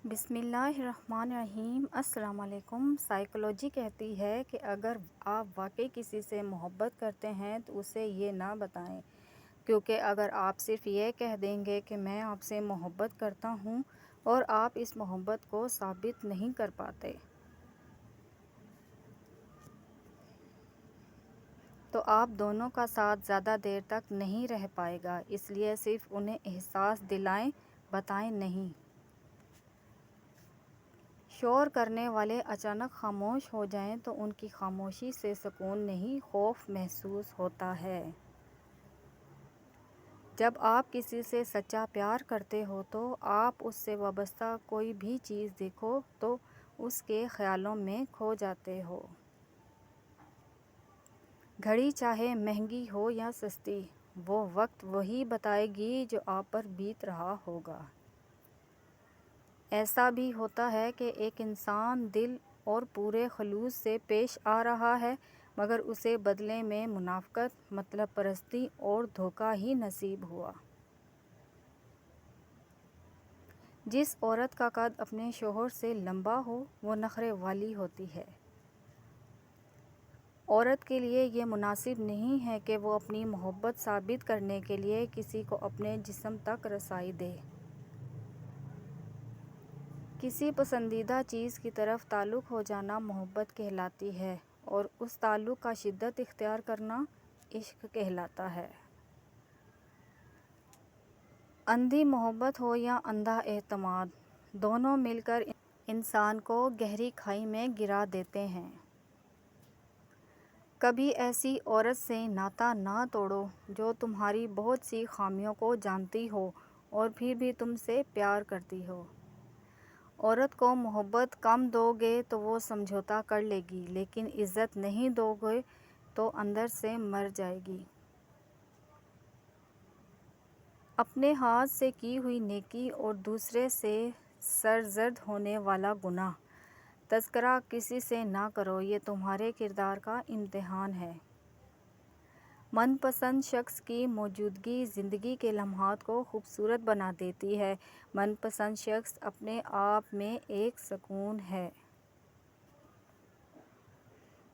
بسم اللہ الرحمن الرحیم۔ السلام علیکم۔ سائیکالوجی کہتی ہے کہ اگر آپ واقعی کسی سے محبت کرتے ہیں تو اسے یہ نہ بتائیں، کیونکہ اگر آپ صرف یہ کہہ دیں گے کہ میں آپ سے محبت کرتا ہوں اور آپ اس محبت کو ثابت نہیں کر پاتے، تو آپ دونوں کا ساتھ زیادہ دیر تک نہیں رہ پائے گا۔ اس لیے صرف انہیں احساس دلائیں، بتائیں نہیں۔ شور کرنے والے اچانک خاموش ہو جائیں تو ان کی خاموشی سے سکون نہیں، خوف محسوس ہوتا ہے۔ جب آپ کسی سے سچا پیار کرتے ہو تو آپ اس سے وابستہ کوئی بھی چیز دیکھو تو اس کے خیالوں میں کھو جاتے ہو۔ گھڑی چاہے مہنگی ہو یا سستی، وہ وقت وہی بتائے گی جو آپ پر بیت رہا ہوگا۔ ایسا بھی ہوتا ہے کہ ایک انسان دل اور پورے خلوص سے پیش آ رہا ہے، مگر اسے بدلے میں منافقت، مطلب پرستی اور دھوکہ ہی نصیب ہوا۔ جس عورت کا قد اپنے شوہر سے لمبا ہو وہ نخرے والی ہوتی ہے۔ عورت کے لیے یہ مناسب نہیں ہے کہ وہ اپنی محبت ثابت کرنے کے لیے کسی کو اپنے جسم تک رسائی دے۔ کسی پسندیدہ چیز کی طرف تعلق ہو جانا محبت کہلاتی ہے، اور اس تعلق کا شدت اختیار کرنا عشق کہلاتا ہے۔ اندھی محبت ہو یا اندھا اعتماد، دونوں مل کر انسان کو گہری کھائی میں گرا دیتے ہیں۔ کبھی ایسی عورت سے ناطہ نہ توڑو جو تمہاری بہت سی خامیوں کو جانتی ہو اور پھر بھی تم سے پیار کرتی ہو۔ عورت کو محبت کم دو گے تو وہ سمجھوتا کر لے گی، لیکن عزت نہیں دو گے تو اندر سے مر جائے گی۔ اپنے ہاتھ سے کی ہوئی نیکی اور دوسرے سے سرزد ہونے والا گناہ تذکرہ کسی سے نہ کرو، یہ تمہارے کردار کا امتحان ہے۔ من پسند شخص کی موجودگی زندگی کے لمحات کو خوبصورت بنا دیتی ہے۔ من پسند شخص اپنے آپ میں ایک سکون ہے۔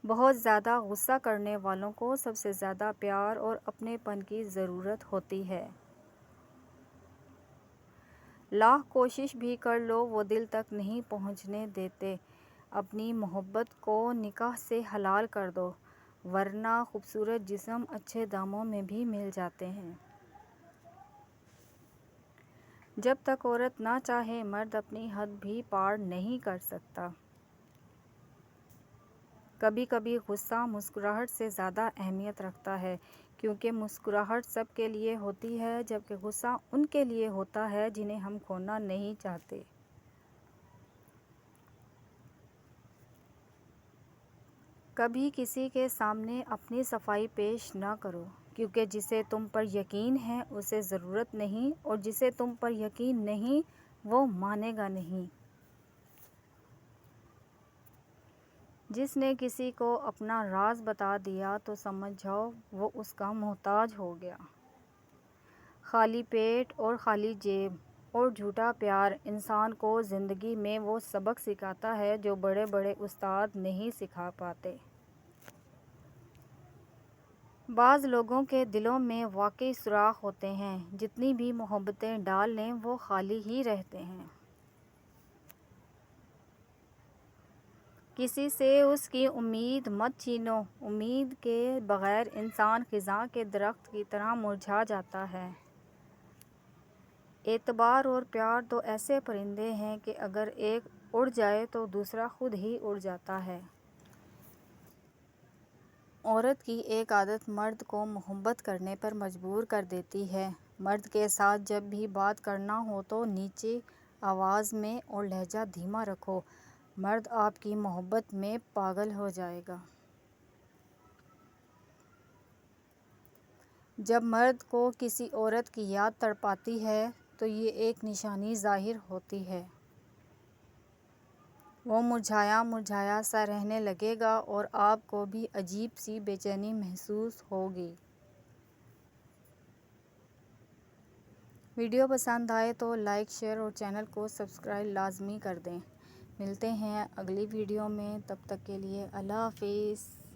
بہت زیادہ غصہ کرنے والوں کو سب سے زیادہ پیار اور اپنے پن کی ضرورت ہوتی ہے۔ لاکھ کوشش بھی کر لو وہ دل تک نہیں پہنچنے دیتے۔ اپنی محبت کو نکاح سے حلال کر دو، ورنہ خوبصورت جسم اچھے داموں میں بھی مل جاتے ہیں۔ جب تک عورت نہ چاہے مرد اپنی حد بھی پار نہیں کر سکتا۔ کبھی کبھی غصہ مسکراہٹ سے زیادہ اہمیت رکھتا ہے، کیونکہ مسکراہٹ سب کے لیے ہوتی ہے، جبکہ غصہ ان کے لیے ہوتا ہے جنہیں ہم کھونا نہیں چاہتے۔ کبھی کسی کے سامنے اپنی صفائی پیش نہ کرو، کیونکہ جسے تم پر یقین ہے اسے ضرورت نہیں، اور جسے تم پر یقین نہیں وہ مانے گا نہیں۔ جس نے کسی کو اپنا راز بتا دیا تو سمجھ جاؤ وہ اس کا محتاج ہو گیا۔ خالی پیٹ اور خالی جیب اور جھوٹا پیار انسان کو زندگی میں وہ سبق سکھاتا ہے جو بڑے بڑے استاد نہیں سکھا پاتے۔ بعض لوگوں کے دلوں میں واقعی سوراخ ہوتے ہیں، جتنی بھی محبتیں ڈال لیں وہ خالی ہی رہتے ہیں۔ کسی سے اس کی امید مت چھینو، امید کے بغیر انسان خزاں کے درخت کی طرح مرجھا جاتا ہے۔ اعتبار اور پیار دو ایسے پرندے ہیں کہ اگر ایک اڑ جائے تو دوسرا خود ہی اڑ جاتا ہے۔ عورت کی ایک عادت مرد کو محبت کرنے پر مجبور کر دیتی ہے۔ مرد کے ساتھ جب بھی بات کرنا ہو تو نیچی آواز میں اور لہجہ دھیما رکھو، مرد آپ کی محبت میں پاگل ہو جائے گا۔ جب مرد کو کسی عورت کی یاد تڑپاتی ہے تو یہ ایک نشانی ظاہر ہوتی ہے۔ وہ مرجھایا مرجھایا سا رہنے لگے گا اور آپ کو بھی عجیب سی بے چینی محسوس ہوگی۔ ویڈیو پسند آئے تو لائک شیئر اور چینل کو سبسکرائب لازمی کر دیں۔ ملتے ہیں اگلی ویڈیو میں، تب تک کے لیے اللہ حافظ۔